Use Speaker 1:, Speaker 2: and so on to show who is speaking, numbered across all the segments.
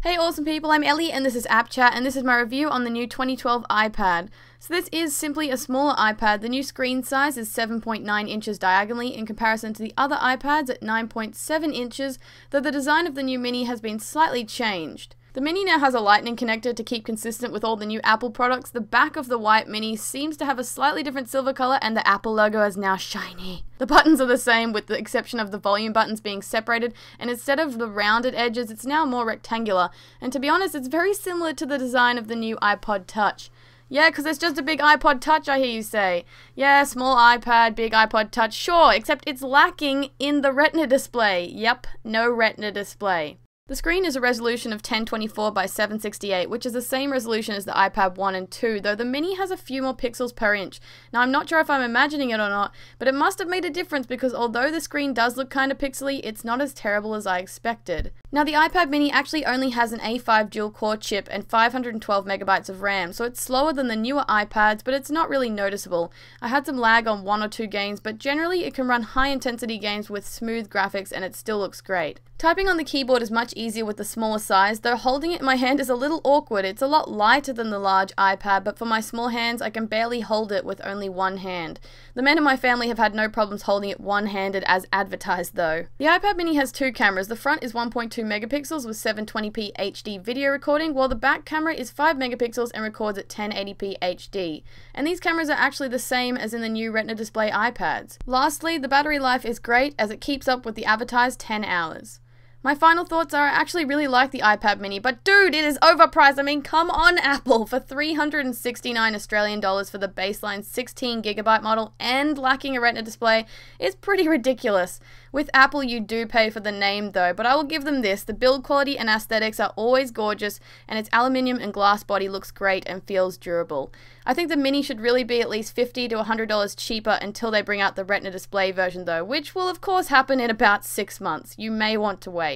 Speaker 1: Hey awesome people, I'm Ellie and this is App Chat and this is my review on the new 2012 iPad. So this is simply a smaller iPad. The new screen size is 7.9 inches diagonally in comparison to the other iPads at 9.7 inches, though the design of the new Mini has been slightly changed. The Mini now has a lightning connector to keep consistent with all the new Apple products. The back of the white Mini seems to have a slightly different silver color and the Apple logo is now shiny. The buttons are the same with the exception of the volume buttons being separated, and instead of the rounded edges it's now more rectangular, and to be honest it's very similar to the design of the new iPod Touch. Yeah, because it's just a big iPod Touch, I hear you say. Yeah, small iPad, big iPod Touch, sure, except it's lacking in the Retina display. Yep, no Retina display. The screen is a resolution of 1024 by 768, which is the same resolution as the iPad 1 and 2, though the Mini has a few more pixels per inch. Now I'm not sure if I'm imagining it or not, but it must have made a difference because although the screen does look kind of pixely, it's not as terrible as I expected. Now the iPad Mini actually only has an A5 dual-core chip and 512 megabytes of RAM, so it's slower than the newer iPads, but it's not really noticeable. I had some lag on 1 or 2 games, but generally it can run high-intensity games with smooth graphics and it still looks great. Typing on the keyboard is much easier with the smaller size, though holding it in my hand is a little awkward. It's a lot lighter than the large iPad, but for my small hands I can barely hold it with only one hand. The men in my family have had no problems holding it one-handed as advertised though. The iPad Mini has 2 cameras. The front is 1.2 megapixels with 720p HD video recording, while the back camera is 5 megapixels and records at 1080p HD. And these cameras are actually the same as in the new Retina display iPads. Lastly, the battery life is great as it keeps up with the advertised 10 hours. My final thoughts are I actually really like the iPad Mini, but dude, it is overpriced. I mean, come on Apple, for $369 Australian dollars for the baseline 16GB model and lacking a Retina display is pretty ridiculous. With Apple you do pay for the name though, but I will give them this, the build quality and aesthetics are always gorgeous and its aluminium and glass body looks great and feels durable. I think the Mini should really be at least $50 to $100 cheaper until they bring out the Retina display version though, which will of course happen in about 6 months. You may want to wait.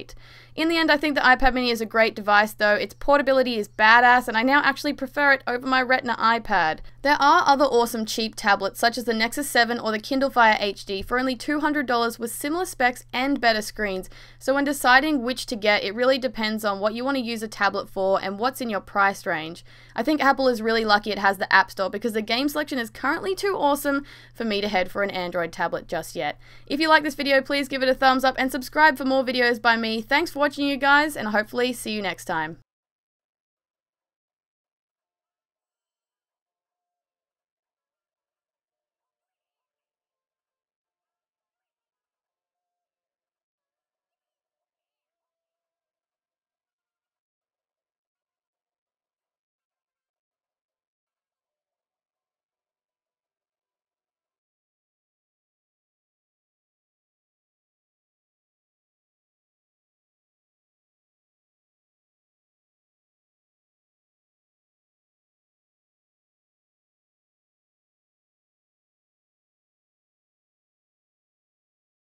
Speaker 1: In the end, I think the iPad Mini is a great device though. Its portability is badass and I now actually prefer it over my Retina iPad. There are other awesome cheap tablets such as the Nexus 7 or the Kindle Fire HD for only $200 with similar specs and better screens. So when deciding which to get, it really depends on what you want to use a tablet for and what's in your price range. I think Apple is really lucky it has the App Store because the game selection is currently too awesome for me to head for an Android tablet just yet. If you like this video, please give it a thumbs up and subscribe for more videos by me. Thanks for watching you guys, and hopefully see you next time.